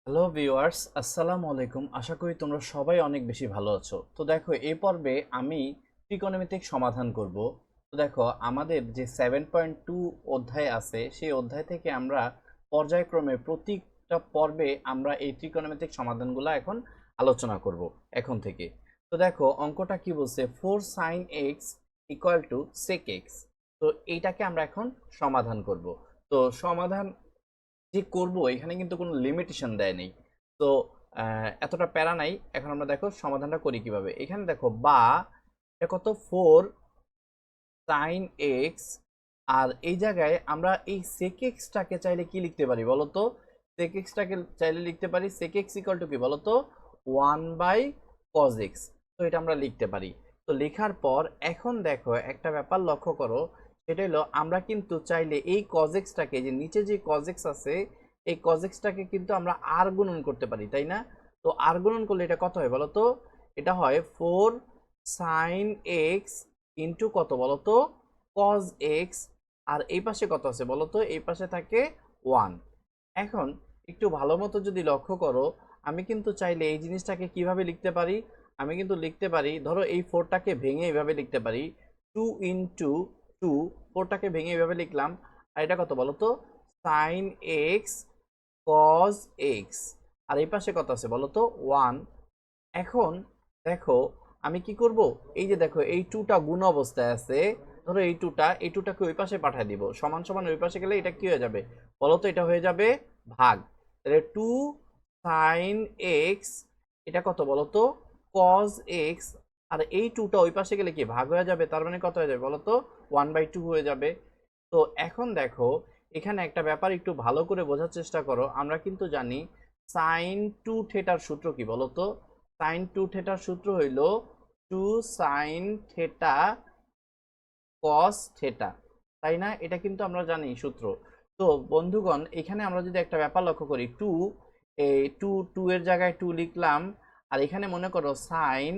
Hello viewers, আসসালামু আলাইকুম। আশা করি তোমরা সবাই অনেক বেশি ভালো আছো। তো দেখো, এই পর্বে আমি ত্রিকোণমিতিক সমাধান করব। তো দেখো, আমাদের যে 7.2 অধ্যায় আছে, সেই অধ্যায় থেকে আমরা পর্যায়ক্রমে প্রতিটা পর্বে আমরা এই ত্রিকোণমিতিক সমাধানগুলো এখন আলোচনা করব এখন থেকে। তো দেখো, অঙ্কটা কি বলছে, 4 sin x = sec x। তো এইটাকে আমরা এখন সমাধান করব। তো সমাধান যে করব এখানে কিন্তু কোনো লিমিটেশন দেয় নেই। তো এতটা প্যারা নাই। এখন আমরা দেখো সমাধানটা করি কিভাবে। এখানে দেখো, বা এটা কত, 4 sin x, আর এই জায়গায় আমরা এই sec x টাকে চাইলে কি লিখতে পারি বলো তো? sec x টাকে চাইলে লিখতে পারি sec x = কি বলো তো, 1/cos x। তো এটা আমরা লিখতে পারি। তো লেখার পর এখন দেখো একটা ব্যাপার লক্ষ্য করো, সেটা হলো আমরা কিন্তু চাইলে এই cos x টাকে, যে নিচে যে cos x আছে, এই cos x টাকে কিন্তু আমরা আর গুণন করতে পারি, তাই না? তো আর গুণন করলে এটা কত হয় বলো তো? এটা হয় 4 sin x ইন্টু কত বলতো, cos x। আর এই পাশে কত আছে বলতো? এই পাশে থাকে 1। এখন একটু ভালো মতো যদি লক্ষ্য করো, আমি কিন্তু চাইলে এই জিনিসটাকে কিভাবে লিখতে পারি, আমি কিন্তু লিখতে পারি, ধরো এই 4টাকে ভেঙে এইভাবে লিখতে পারি, 2 ইন্টু 2, 4টাকে ভেঙে এইভাবে লিখলাম। আর এটা কত বলতো, সাইন এক্স cos x। আর এই পাশে কত আছে বলতো, 1। এখন দেখো, আমি কি করব, এই যে দেখো এই 2টা গুণ অবস্থায় আছে, ধরো এই 2টাকে ওই পাশে পাঠিয়ে দিব, সমান সমান ওই পাশে গেলে এটা কি হয়ে যাবে বলো তো? এটা হয়ে যাবে ভাগ। তাহলে 2 sin x, এটা কত বলো তো, cos x। আর এই 2টা ওই পাশে গেলে কি ভাগ হয়ে যাবে, তার মানে কত হয়ে যাবে বলো তো, 1/2 হয়ে যাবে। তো এখন দেখো, এখানে একটা ব্যাপার একটু ভালো করে বোঝার চেষ্টা করো। আমরা কিন্তু জানি সাইন টু থেটার সূত্র কি বলতো? সাইন টু থেটার সূত্র হইল 2 sin θ cos থেটা, তাই না? এটা কিন্তু আমরা জানি সূত্র। তো বন্ধুগণ, এখানে আমরা যদি একটা ব্যাপার লক্ষ্য করি, এই টু এর জায়গায় 2 লিখলাম। আর এখানে মনে করো সাইন,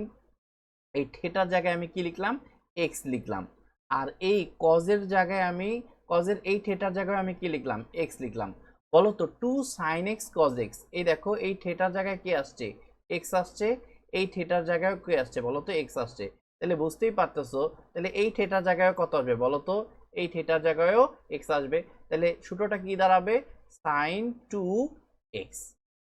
এই থেটার জায়গায় আমি কি লিখলাম, এক্স লিখলাম। আর এই কজের জায়গায় আমি, কজের এই থেটার জায়গায় আমি কি লিখলাম, এক্স লিখলাম। বলো তো 2 sin x cos x, এই দেখো এই থেটার জায়গায় কি আসছে, এক্স আসছে। এই থেটার জায়গায় কি আসছে বলো তো, এক্স আসছে। তাহলে বুঝতেই পারতেছো, তাহলে এই থেটার জায়গায় কত আসবে বলো তো, এই থেটার জায়গায়ও এক্স আসবে। তাহলে সূত্রটা কি দাঁড়াবে, সাইন টু এক্স,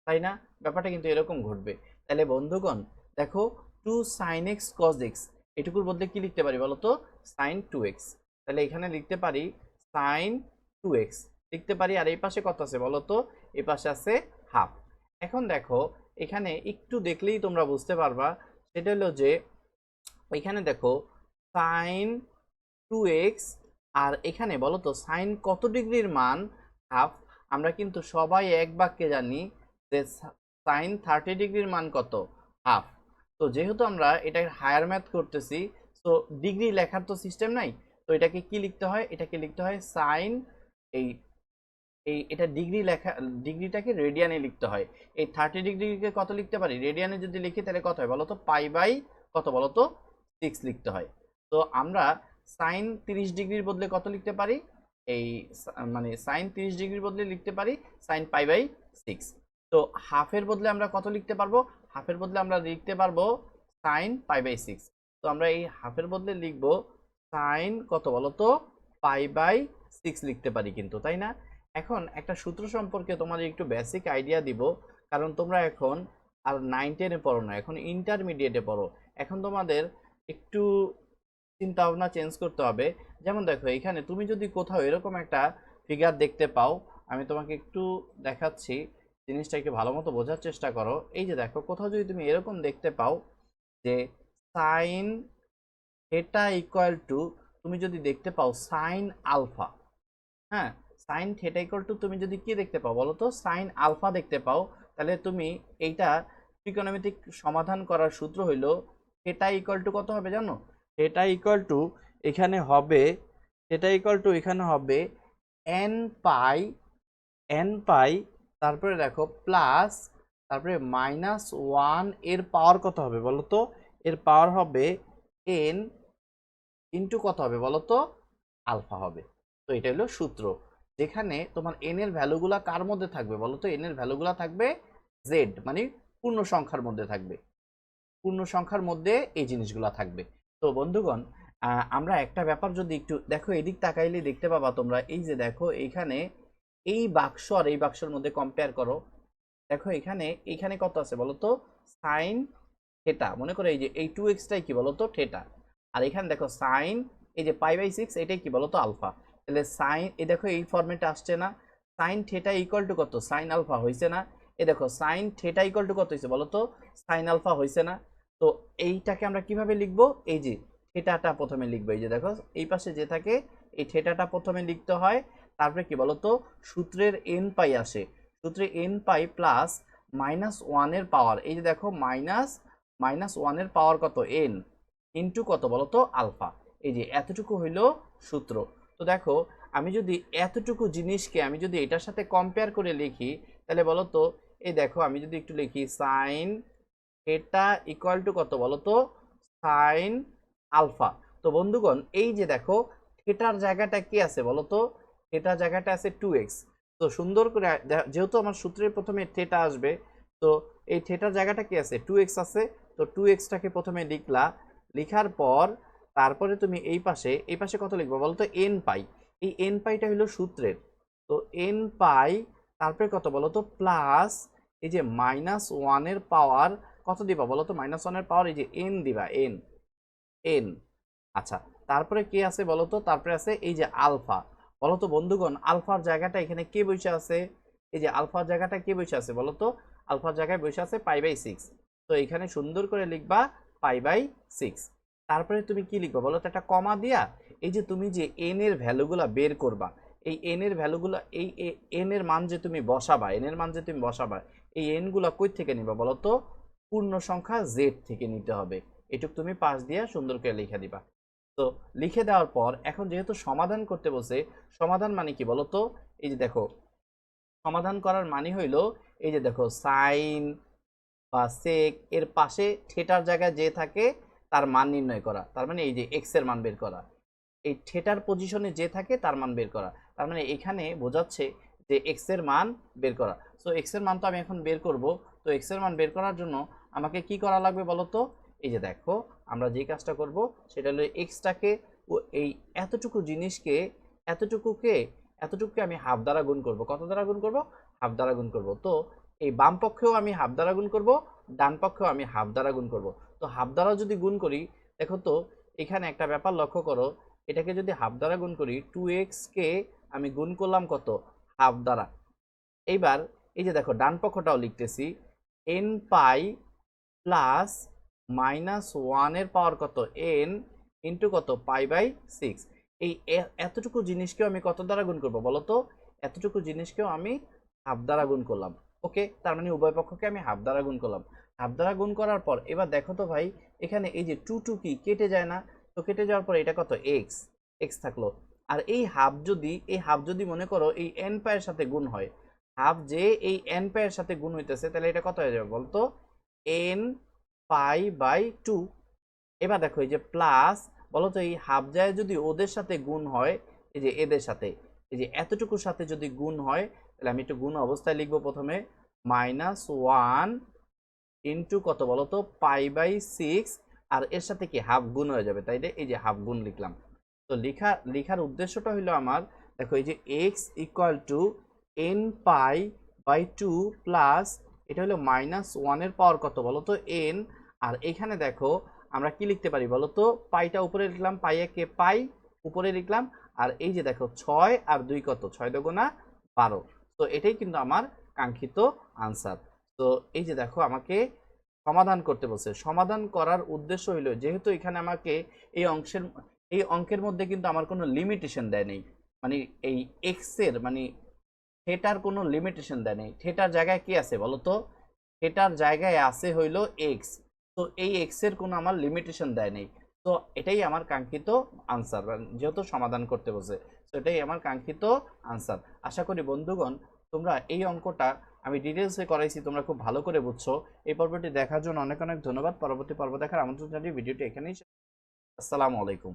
তাই না? ব্যাপারটা কিন্তু এরকম ঘটবে। তাহলে বন্ধুগণ দেখো, 2 sin x cos x, এটুকুর বদলে কি লিখতে পারি বলতো, sin 2x। তাহলে এখানে লিখতে পারি sin 2x লিখতে পারি। আর এই পাশে কত আছে বলতো, এই পাশে আছে হাফ। এখন দেখো, এখানে একটু দেখলেই তোমরা বুঝতে পারবা, সেটা হলো যে এখানে দেখো sin 2x, আর এখানে বলতো সাইন কত ডিগ্রির মান, হাফ। আমরা কিন্তু সবাই এক বাক্যে জানি যে সাইন 30 ডিগ্রির মান কত, হাফ। তো যেহেতু আমরা এটা হায়ার ম্যাথ করতেছি, তো ডিগ্রি লেখার তো সিস্টেম নাই। তো এটাকে কি লিখতে হয়, এটাকে লিখতে হয় সাইন, এই এটা ডিগ্রি লেখা, ডিগ্রিটাকে রেডিয়ানে লিখতে হয়। এই 30 ডিগ্রিকে কত লিখতে পারি, রেডিয়ানে যদি লিখি তাহলে কত হয় বলতো, পাই/, কত বলতো, 6 লিখতে হয়। তো আমরা সাইন 30 ডিগ্রির বদলে কত লিখতে পারি, এই মানে সাইন 30 ডিগ্রির বদলে লিখতে পারি সাইন পাই/6। তো হাফের বদলে আমরা কত লিখতে পারবো, হাফের বদলে আমরা লিখতে পারবো সাইন পাই/6। তো আমরা এই হাফের বদলে লিখবো সাইন কত বলতো, পাই/6 লিখতে পারি কিন্তু, তাই না? এখন একটা সূত্র সম্পর্কে তোমাদের একটু বেসিক আইডিয়া দিব, কারণ তোমরা এখন আর 9-10-এ পড়ো না, এখন ইন্টারমিডিয়েটে পড়ো। এখন তোমাদের একটু চিন্তা ভাবনা চেঞ্জ করতে হবে। যেমন দেখো, এখানে তুমি যদি কোথাও এরকম একটা ফিগার দেখতে পাও, আমি তোমাকে একটু দেখাচ্ছি, জিনিসটা একটু ভালো মতো বোঝার চেষ্টা করো। এই যে দেখো, কোথাও যদি তুমি এরকম দেখতে পাও যে সাইন থিটা ইকুয়াল টু, তুমি যদি দেখতে পাও সাইন আলফা, হ্যাঁ, সাইন থিটা ইকুয়াল টু তুমি যদি কি দেখতে পাও বলো তো, সাইন আলফা দেখতে পাও, তাহলে তুমি এইটা ত্রিকোণমিতিক সমাধান করার সূত্র হইল থিটা ইকুয়াল টু কত হবে জানো, থিটা ইকুয়াল টু এখানে হবে, থিটা ইকুয়াল টু এখানে হবে এন পাই, এন পাই, তারপরে দেখো প্লাস, তারপরে -1, এর পাওয়ার কত হবে বলো তো, এর পাওয়ার হবে এন ইন্টু কত হবে বলো তো, আলফা হবে। তো এটা হলো সূত্র, যেখানে তোমার এন এর ভ্যালুগুলা কার মধ্যে থাকবে বলো তো, এন এর ভ্যালুগুলা থাকবে জেড মানে পূর্ণ সংখ্যার মধ্যে থাকবে, পূর্ণ সংখ্যার মধ্যে এই জিনিসগুলো থাকবে। তো বন্ধুগণ আমরা একটা ব্যাপার যদি একটু দেখো, এদিক তাকাইলে দেখতে পাবা তোমরা, এই যে দেখো এইখানে এই বাক্স আর এই বাক্সের মধ্যে কম্পেয়ার করো। দেখো এখানে এইখানে কত আছে বলো তো, সাইন থেটা, মনে করো এই যে এই 2x-টাই কি বলো তো থেটা, আর এখানে দেখো সাইন এই যে π/6 এটাই কি বলো তো আলফা। তাহলে সাইন এই দেখো এই ফরম্যাটে আসছে না, সাইন থেটা ইকুয়াল টু কত সাইন আলফা হয়েছে না, এই দেখো সাইন থেটা ইকুয়াল টু কত হয়েছে বলো তো সাইন আলফা হয়েছে না। তো এইটাকে আমরা কিভাবে লিখবো, এই যে থেটাটা প্রথমে লিখবো, এই যে দেখো এই পাশে যে থাকে এই থেটাটা প্রথমে লিখতে হয়, তারপরে কি বলো তো সূত্রের n পাই আসে, সূত্রে n পাই প্লাস -1 পাওয়ার, এই যে দেখো -1 পাওয়ার কত n ইনটু কত বলো তো আলফা, এই যে এতটুকু হইলো সূত্র। তো দেখো আমি যদি এতটুকু জিনিসকে আমি যদি এটার সাথে কম্পেয়ার করে লিখি, তাহলে বলো তো এই দেখো আমি যদি একটু লিখি সাইন থিটা ইকুয়াল টু কত বলো তো সাইন আলফা। তো বন্ধুগণ এই যে দেখো থিটার জায়গাটা কি আছে বলো তো, থিটার জায়গাটা আছে 2x। তো সুন্দর করে যেহেতু আমার সূত্রের প্রথমে থিটা আসবে, তো এই থিটার জায়গাটা কি আছে 2x আছে, তো 2x-টাকে প্রথমে লিখলা, লিখার পর তারপরে তুমি এই পাশে কত লিখবো বলো তো n পাই, এই n পাইটা হলো সূত্রের, তো n পাই তারপরে কত বলো তো প্লাস এই যে -1 পাওয়ার কত দিবা বলো তো -1 পাওয়ার এই যে n দিবা n। আচ্ছা তারপরে কি আছে বলো তো, তারপরে আছে এই যে আলফা। বলো তো বন্ধুগণ আলফার জায়গাটা এখানে কে বসে আছে, এই যে আলফার জায়গাটা কে বসে আছে বলো তো, আলফার জায়গায় বসে আছে π/6। তো এখানে সুন্দর করে লিখবা π/6। তারপরে তুমি কি লিখবা বলো তো একটা কমা দিয়া, এই যে তুমি যে n এর ভ্যালুগুলা বের করবা, এই n এর ভ্যালুগুলা এই n এর মান যে তুমি বসাবা, n এর মান যে তুমি বসাবা, এই n গুলা কই থেকে নিবা বলো তো পূর্ণ সংখ্যা z থেকে নিতে হবে। এটুক তুমি পাশ দিয়ে সুন্দর করে লিখে দিবা। তো লিখে দেওয়ার পর এখন যেহেতু সমাধান করতে বসে, সমাধান মানে কি বলো তো, এই যে দেখো সমাধান করার মানে হইল এই যে দেখো সাইন বা সেক এর পাশে থিটার জায়গায় যে থাকে তার মান নির্ণয় করা, তার মানে এই যে এক্স এর মান বের করা, এই থিটার পজিশনে যে থাকে তার মান বের করা, তার মানে এখানে বোঝাচ্ছে যে এক্স এর মান বের করা। সো এক্স এর মান তো আমি এখন বের করব, তো এক্স এর মান বের করার জন্য আমাকে কি করা লাগবে বলো তো, এই যে দেখো আমরা যে কাজটা করব সেটা হলো এক্সটাকে এই এতটুকু জিনিসকে এতটুকুকে এতটুকুকে আমি হাফ দ্বারা গুণ করব, কত দ্বারা গুণ করব হাফ দ্বারা গুণ করব। তো এই বাম পক্ষেও আমি হাফ দ্বারা গুণ করব, ডান পক্ষেও আমি হাফ দ্বারা গুণ করব। তো হাফ দ্বারা যদি গুণ করি, দেখো তো এখানে একটা ব্যাপার লক্ষ্য করো, এটাকে যদি হাফ দ্বারা গুণ করি 2x কে আমি গুণ করলাম কত হাফ দ্বারা। এইবার এই যে দেখো ডান পক্ষটাও লিখতেছি n পাই প্লাস -1 এর পাওয়ার কত n ইন্টু কত π/6। এই এতটুকু জিনিসকেও আমি কত দ্বারা গুণ করবো বলো তো, এতটুকু জিনিসকেও আমি হাফ দ্বারা গুণ করলাম। ওকে, তার মানে উভয় পক্ষকে আমি হাফ দ্বারা গুণ করলাম। হাফ দ্বারা গুণ করার পর এবার দেখো তো ভাই এখানে এই যে 2 কি কেটে যায় না, তো কেটে যাওয়ার পর এটা কত x থাকলো। আর এই হাফ যদি মনে করো এই n পায়ের সাথে গুণ হয়, হাফ যে এই n পায়ের সাথে গুণ হইতেছে, তাহলে এটা কত হয়ে যাবে বলতো n π/2। এবার দেখো এই যে প্লাস বলো তো এই হাফ যায় যদি ওদের সাথে গুণ হয়, এই যে এদের সাথে এই যে এতটুকুর সাথে যদি গুণ হয়, তাহলে আমি একটু গুণ অবস্থায় লিখবো প্রথমে -1 ইন্টু কত বলো তো π/6, আর এর সাথে কি হাফ গুণ হয়ে যাবে, তাই এই যে হাফ গুণ লিখলাম। তো লিখার উদ্দেশ্যটা হলো আমার দেখো এই যে x equal to n π/2 plus এটা হলো -1 এর পাওয়ার কত বলো তো n, আর এখানে দেখো আমরা কি লিখতে পারি বলো তো, পাইটা উপরে লিখলাম, পাই একে পাই উপরে লিখলাম, আর এই যে দেখো 6 আর 2 কত 6 দুগুণা 12। তো এটাই কিন্তু আমার কাঙ্ক্ষিত আনসার। তো এই যে দেখো আমাকে সমাধান করতে বলছে, সমাধান করার উদ্দেশ্য হলো যেহেতু এখানে আমাকে এই অঙ্কের মধ্যে কিন্তু আমার কোনো লিমিটেশন দেয় নেই, মানে এই এক্স এর মানে থিটার কোনো লিমিটেশন দেয় নেই। থিটার জায়গায় কি আছে বলো তো, থিটার জায়গায় আছে হইলো এক্স, তো এই এক্স এর কোনো আমার লিমিটেশন দেয় নেই। তো এটাই আমার কাঙ্ক্ষিত আনসার, যেহেতু সমাধান করতে বসে, তো এটাই আমার কাঙ্ক্ষিত আনসার। আশা করি বন্ধুগণ তোমরা এই অঙ্কটা আমি ডিটেলসে করাইছি তোমরা খুব ভালো করে বুঝছো। এই পর্বটি দেখার জন্য অনেক অনেক ধন্যবাদ। পরবর্তী পর্ব দেখার আমন্ত্রণ জানিয়ে ভিডিওটি এখানেই। আসসালামু আলাইকুম।